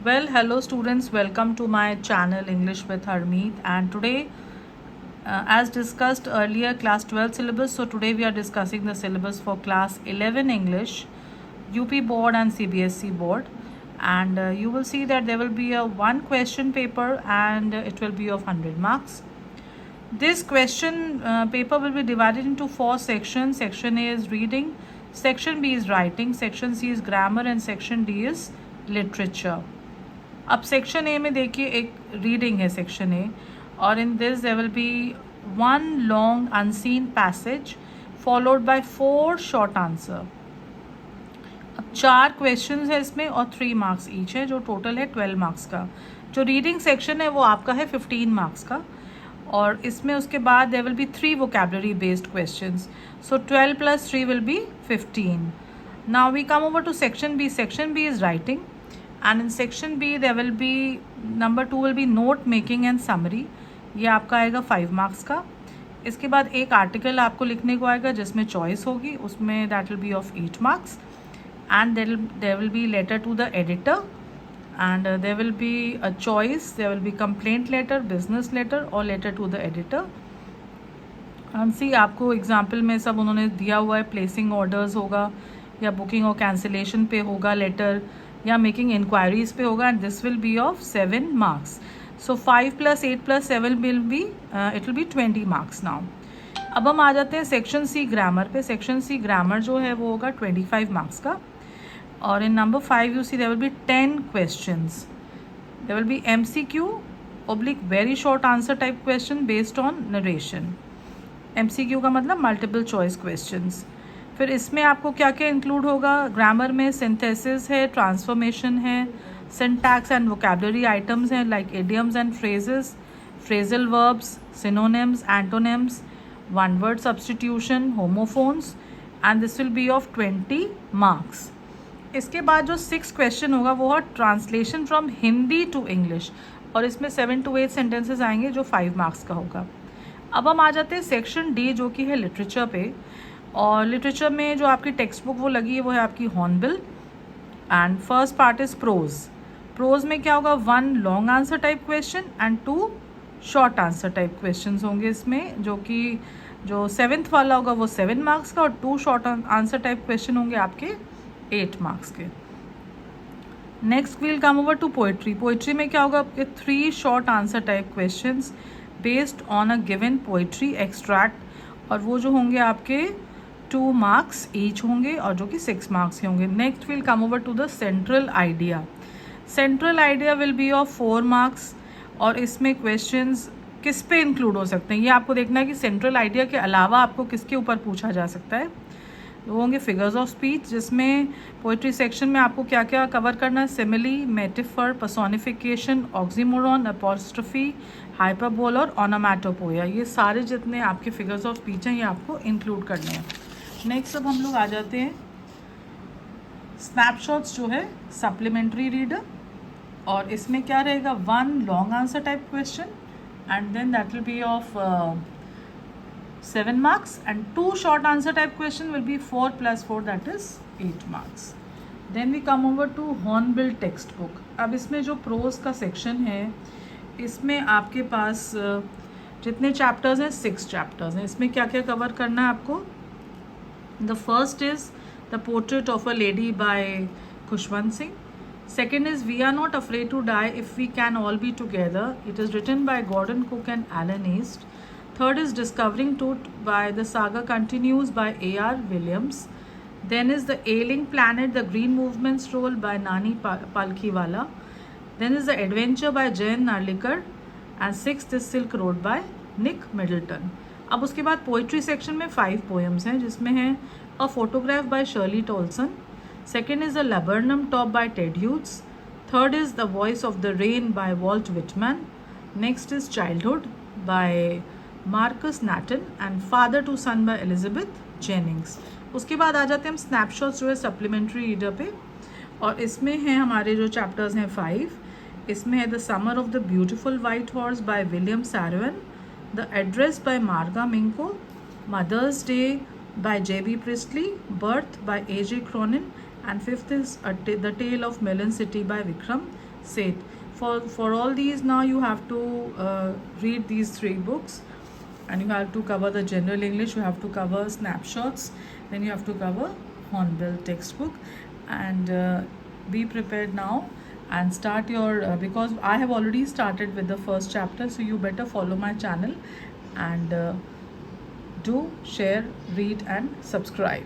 Well, hello students, welcome to my channel English with Harmeet, and today as discussed earlier class 12 syllabus, so today we are discussing the syllabus for class 11 English, UP board and CBSE board, and you will see that there will be a one question paper and it will be of 100 marks. This question paper will be divided into four sections. Section A is reading, section B is writing, section C is grammar and section D is literature. अब section A में देखिए एक reading है section A, और in this there will be one long unseen passage followed by 4 short answer. अब 4 questions है इसमें और 3 मार्क्स ईच है, जो टोटल है 12 मार्क्स का. जो रीडिंग सेक्शन है वो आपका है 15 मार्क्स का, और इसमें उसके बाद there will be 3 vocabulary based questions. So 12 + 3 will be 15. Now we come over to section B. Section B is writing, and in section B there will be number 2 will be note making and summary. ये आपका आएगा 5 marks का. इसके बाद एक article आपको लिखने को आएगा जिसमें चॉइस होगी, उसमें that will be of 8 marks. And there will be letter to the editor, and there will be a choice. There will be complaint letter, business letter और letter to the editor. And see आपको example में सब उन्होंने दिया हुआ है. Placing orders होगा, या बुकिंग और कैंसिलेशन पे होगा लेटर, या मेकिंग इंक्वायरीज पे होगा, and this will be of 7 marks. So 5 + 8 + 7 will be it will be 20 marks. Now अब हम आ जाते हैं सेक्शन सी ग्रामर पे. सेक्शन सी ग्रामर जो है वो होगा 25 मार्क्स का, और in number 5 you see there will be 10 questions. There will be MCQ oblique very short answer type question based on narration. MCQ का मतलब मल्टीपल चॉइस क्वेश्चंस. फिर इसमें आपको क्या क्या इंक्लूड होगा. ग्रामर में सिंथेसिस है, ट्रांसफॉर्मेशन है, सिंटैक्स एंड वोकैबुलरी आइटम्स हैं like idioms and phrases, phrasal verbs, synonyms, antonyms, one word substitution, homophones, and this will be of 20 marks. इसके बाद जो 6 क्वेश्चन होगा वो है translation from Hindi to English, और इसमें 7 to 8 सेंटेंसेस आएंगे जो 5 मार्क्स का होगा. अब हम आ जाते हैं सेक्शन डी जो कि है लिटरेचर पे, और लिटरेचर में जो आपकी टेक्स्ट बुक वो लगी है वो है आपकी Hornbill. And first part is prose. Prose में क्या होगा, 1 long answer type question and 2 short answer type question होंगे इसमें, जो कि जो 7th वाला होगा वो 7 मार्क्स का, और 2 शॉर्ट आंसर टाइप क्वेश्चन होंगे आपके 8 मार्क्स के. Next will come over to poetry. Poetry में क्या होगा, आपके 3 short answer type question based on a given poetry extract, और वो जो होंगे आपके 2 मार्क्स ईच होंगे, और जो कि 6 मार्क्स के होंगे. Next will come over to the central idea. Central idea will be of 4 marks, और इसमें क्वेश्चंस किस पे इंक्लूड हो सकते हैं ये आपको देखना है कि सेंट्रल आइडिया के अलावा आपको किसके ऊपर पूछा जा सकता है. वो होंगे फिगर्स ऑफ स्पीच, जिसमें पोइट्री सेक्शन में आपको क्या क्या कवर करना है. Simile, metaphor, personification, oxymoron, apostrophe, hyperbole और ऑनोमैटोपोया. ये सारे जितने आपके फिगर्स ऑफ स्पीच हैं ये आपको इंक्लूड करने हैं. नेक्स्ट अब हम लोग आ जाते हैं स्नैपशॉट्स जो है सप्लीमेंट्री रीडर, और इसमें क्या रहेगा, 1 long answer type question and then that will be of 7 marks, and 2 short answer type question will be 4 + 4 that is 8 marks. Then we come over to Hornbill textbook. अब इसमें जो pros का section है इसमें आपके पास जितने चैप्टर्स हैं 6 chapters हैं. इसमें क्या क्या कवर करना है आपको. The first is the portrait of a lady by Khushwant Singh. Second is We Are Not Afraid to Die If We Can All Be Together. It is written by Gordon Cook and Alan East. Third is Discovering Truth by The Saga Continues by A.R. Williams. Then is The Ailing Planet, The Green Movement's Role by Nani Palkhiwala. Then is The Adventure by Jayan Narlikar. And sixth is Silk Road by Nick Middleton. अब उसके बाद poetry section में 5 poems हैं, जिसमें है a photograph by Shirley Toulson. Second is A Laburnum Top by Ted Hughes. Third is The Voice of the Rain by Walt Whitman. Next is Childhood by Marcus Nathan and Father to Son by Elizabeth Jennings. उसके बाद आ जाते हैं हम snapshots जो है supplementary reader पे, और इसमें हैं हमारे जो चैप्टर्स हैं 5. इसमें है the summer of the beautiful white horse by William Saroyan, the address by Marga Minco, mother's day by J.B. Priestley, Birth by A.J. Cronin, and fifth is The Tale of Melon City by Vikram SAT. For all these, now you have to read these 3 books, and you have to cover the general English, you have to cover snapshots, then you have to cover Hornbill textbook, and be prepared now and start your because I have already started with the first chapter, so you better follow my channel and do share, read and subscribe.